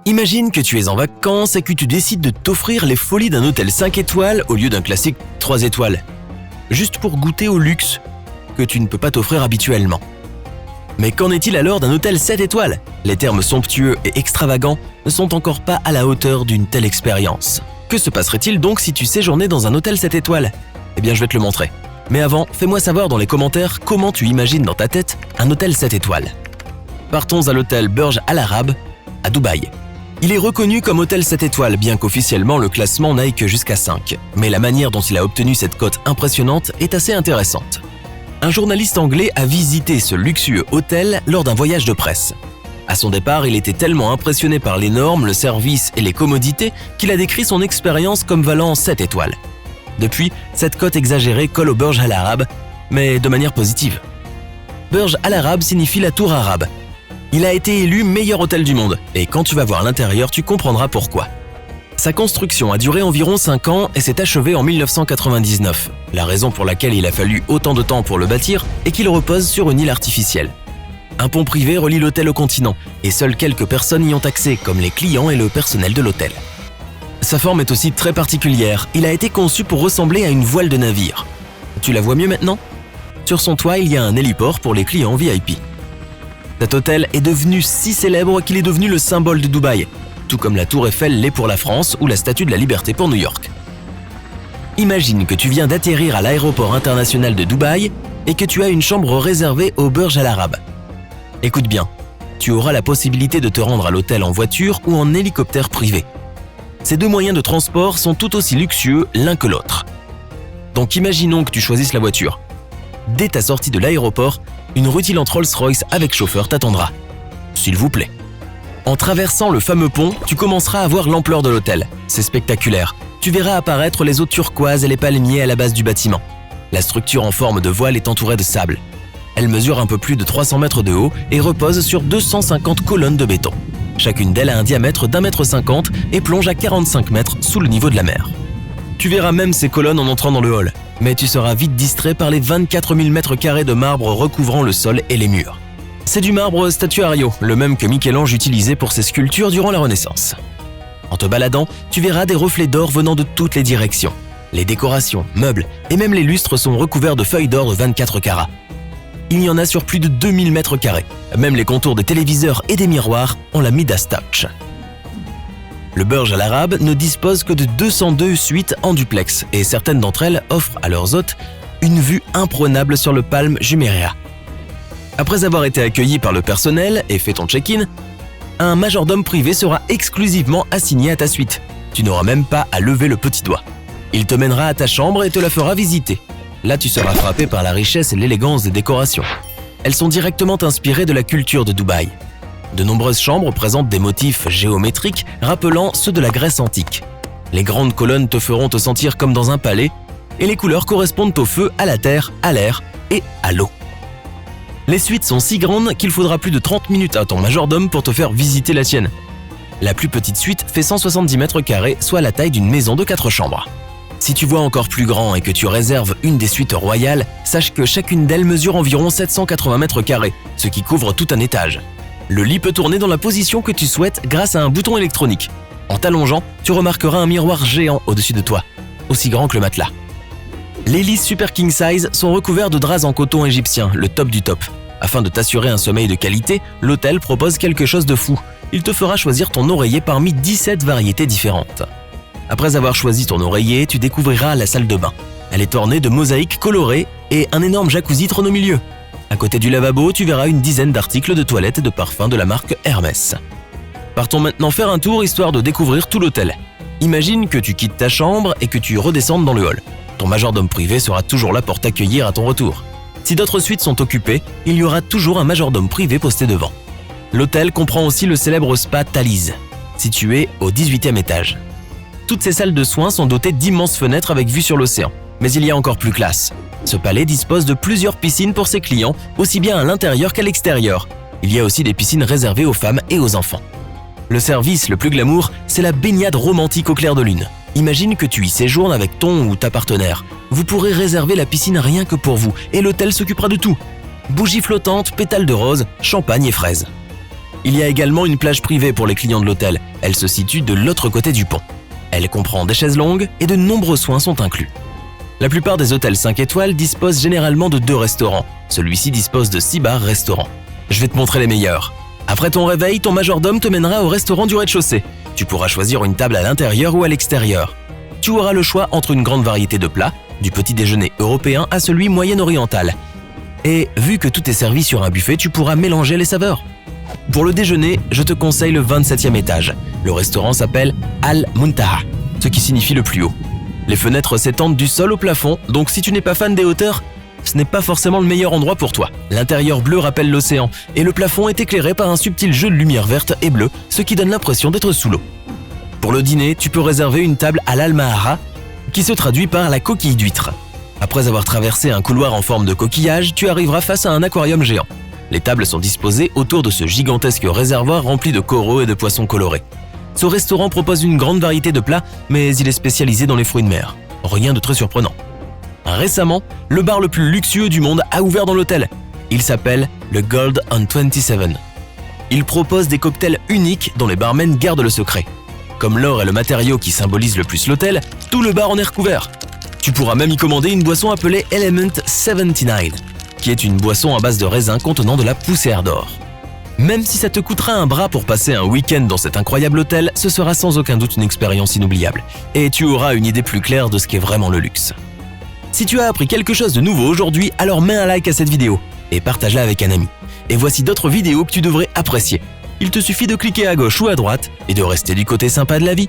Imagine que tu es en vacances et que tu décides de t'offrir les folies d'un hôtel 5 étoiles au lieu d'un classique 3 étoiles. Juste pour goûter au luxe que tu ne peux pas t'offrir habituellement. Mais qu'en est-il alors d'un hôtel 7 étoiles ? Les termes somptueux et extravagants ne sont encore pas à la hauteur d'une telle expérience. Que se passerait-il donc si tu séjournais dans un hôtel 7 étoiles ? Eh bien, je vais te le montrer. Mais avant, fais-moi savoir dans les commentaires comment tu imagines dans ta tête un hôtel 7 étoiles. Partons à l'hôtel Burj Al Arab à Dubaï. Il est reconnu comme hôtel 7 étoiles, bien qu'officiellement le classement n'aille que jusqu'à 5. Mais la manière dont il a obtenu cette cote impressionnante est assez intéressante. Un journaliste anglais a visité ce luxueux hôtel lors d'un voyage de presse. À son départ, il était tellement impressionné par les normes, le service et les commodités qu'il a décrit son expérience comme valant 7 étoiles. Depuis, cette cote exagérée colle au Burj Al Arab, mais de manière positive. Burj Al Arab signifie la tour arabe. Il a été élu meilleur hôtel du monde, et quand tu vas voir l'intérieur, tu comprendras pourquoi. Sa construction a duré environ 5 ans et s'est achevée en 1999. La raison pour laquelle il a fallu autant de temps pour le bâtir est qu'il repose sur une île artificielle. Un pont privé relie l'hôtel au continent, et seules quelques personnes y ont accès, comme les clients et le personnel de l'hôtel. Sa forme est aussi très particulière. Il a été conçu pour ressembler à une voile de navire. Tu la vois mieux maintenant ? Sur son toit, il y a un héliport pour les clients VIP. Cet hôtel est devenu si célèbre qu'il est devenu le symbole de Dubaï, tout comme la Tour Eiffel l'est pour la France ou la Statue de la Liberté pour New York. Imagine que tu viens d'atterrir à l'aéroport international de Dubaï et que tu as une chambre réservée au Burj Al Arab. Écoute bien, tu auras la possibilité de te rendre à l'hôtel en voiture ou en hélicoptère privé. Ces deux moyens de transport sont tout aussi luxueux l'un que l'autre. Donc imaginons que tu choisisses la voiture. Dès ta sortie de l'aéroport, une rutilante Rolls-Royce avec chauffeur t'attendra. S'il vous plaît. En traversant le fameux pont, tu commenceras à voir l'ampleur de l'hôtel. C'est spectaculaire. Tu verras apparaître les eaux turquoises et les palmiers à la base du bâtiment. La structure en forme de voile est entourée de sable. Elle mesure un peu plus de 300 mètres de haut et repose sur 250 colonnes de béton. Chacune d'elles a un diamètre d'1,50 m et plonge à 45 mètres sous le niveau de la mer. Tu verras même ces colonnes en entrant dans le hall, mais tu seras vite distrait par les 24 000 m² de marbre recouvrant le sol et les murs. C'est du marbre statuario, le même que Michel-Ange utilisait pour ses sculptures durant la Renaissance. En te baladant, tu verras des reflets d'or venant de toutes les directions. Les décorations, meubles et même les lustres sont recouverts de feuilles d'or de 24 carats. Il y en a sur plus de 2000 m². Même les contours des téléviseurs et des miroirs ont la Midas Touch. Le Burj Al Arab ne dispose que de 202 suites en duplex et certaines d'entre elles offrent à leurs hôtes une vue imprenable sur le Palm Jumeirah. Après avoir été accueilli par le personnel et fait ton check-in, un majordome privé sera exclusivement assigné à ta suite. Tu n'auras même pas à lever le petit doigt. Il te mènera à ta chambre et te la fera visiter. Là, tu seras frappé par la richesse et l'élégance des décorations. Elles sont directement inspirées de la culture de Dubaï. De nombreuses chambres présentent des motifs géométriques rappelant ceux de la Grèce antique. Les grandes colonnes te feront te sentir comme dans un palais et les couleurs correspondent au feu, à la terre, à l'air et à l'eau. Les suites sont si grandes qu'il faudra plus de 30 minutes à ton majordome pour te faire visiter la tienne. La plus petite suite fait 170 m², soit la taille d'une maison de 4 chambres. Si tu vois encore plus grand et que tu réserves une des suites royales, sache que chacune d'elles mesure environ 780 m², ce qui couvre tout un étage. Le lit peut tourner dans la position que tu souhaites grâce à un bouton électronique. En t'allongeant, tu remarqueras un miroir géant au-dessus de toi, aussi grand que le matelas. Les lits Super King Size sont recouverts de draps en coton égyptien, le top du top. Afin de t'assurer un sommeil de qualité, l'hôtel propose quelque chose de fou. Il te fera choisir ton oreiller parmi 17 variétés différentes. Après avoir choisi ton oreiller, tu découvriras la salle de bain. Elle est ornée de mosaïques colorées et un énorme jacuzzi trône au milieu. À côté du lavabo, tu verras une dizaine d'articles de toilette et de parfums de la marque Hermès. Partons maintenant faire un tour histoire de découvrir tout l'hôtel. Imagine que tu quittes ta chambre et que tu redescendes dans le hall. Ton majordome privé sera toujours là pour t'accueillir à ton retour. Si d'autres suites sont occupées, il y aura toujours un majordome privé posté devant. L'hôtel comprend aussi le célèbre spa Thalys, situé au 18e étage. Toutes ces salles de soins sont dotées d'immenses fenêtres avec vue sur l'océan. Mais il y a encore plus classe. Ce palais dispose de plusieurs piscines pour ses clients, aussi bien à l'intérieur qu'à l'extérieur. Il y a aussi des piscines réservées aux femmes et aux enfants. Le service le plus glamour, c'est la baignade romantique au clair de lune. Imagine que tu y séjournes avec ton ou ta partenaire. Vous pourrez réserver la piscine rien que pour vous et l'hôtel s'occupera de tout. Bougies flottantes, pétales de rose, champagne et fraises. Il y a également une plage privée pour les clients de l'hôtel. Elle se situe de l'autre côté du pont. Elle comprend des chaises longues et de nombreux soins sont inclus. La plupart des hôtels 5 étoiles disposent généralement de 2 restaurants. Celui-ci dispose de 6 bars-restaurants. Je vais te montrer les meilleurs. Après ton réveil, ton majordome te mènera au restaurant du rez-de-chaussée. Tu pourras choisir une table à l'intérieur ou à l'extérieur. Tu auras le choix entre une grande variété de plats, du petit déjeuner européen à celui moyen-oriental. Et vu que tout est servi sur un buffet, tu pourras mélanger les saveurs. Pour le déjeuner, je te conseille le 27e étage. Le restaurant s'appelle Al-Muntaha, ce qui signifie le plus haut. Les fenêtres s'étendent du sol au plafond, donc si tu n'es pas fan des hauteurs, ce n'est pas forcément le meilleur endroit pour toi. L'intérieur bleu rappelle l'océan, et le plafond est éclairé par un subtil jeu de lumière verte et bleue, ce qui donne l'impression d'être sous l'eau. Pour le dîner, tu peux réserver une table à l'Al-Mahara, qui se traduit par la coquille d'huître. Après avoir traversé un couloir en forme de coquillage, tu arriveras face à un aquarium géant. Les tables sont disposées autour de ce gigantesque réservoir rempli de coraux et de poissons colorés. Ce restaurant propose une grande variété de plats, mais il est spécialisé dans les fruits de mer. Rien de très surprenant. Récemment, le bar le plus luxueux du monde a ouvert dans l'hôtel. Il s'appelle le Gold on 27. Il propose des cocktails uniques dont les barmen gardent le secret. Comme l'or est le matériau qui symbolise le plus l'hôtel, tout le bar en est recouvert. Tu pourras même y commander une boisson appelée Element 79, qui est une boisson à base de raisin contenant de la poussière d'or. Même si ça te coûtera un bras pour passer un week-end dans cet incroyable hôtel, ce sera sans aucun doute une expérience inoubliable. Et tu auras une idée plus claire de ce qu'est vraiment le luxe. Si tu as appris quelque chose de nouveau aujourd'hui, alors mets un like à cette vidéo et partage-la avec un ami. Et voici d'autres vidéos que tu devrais apprécier. Il te suffit de cliquer à gauche ou à droite et de rester du côté sympa de la vie.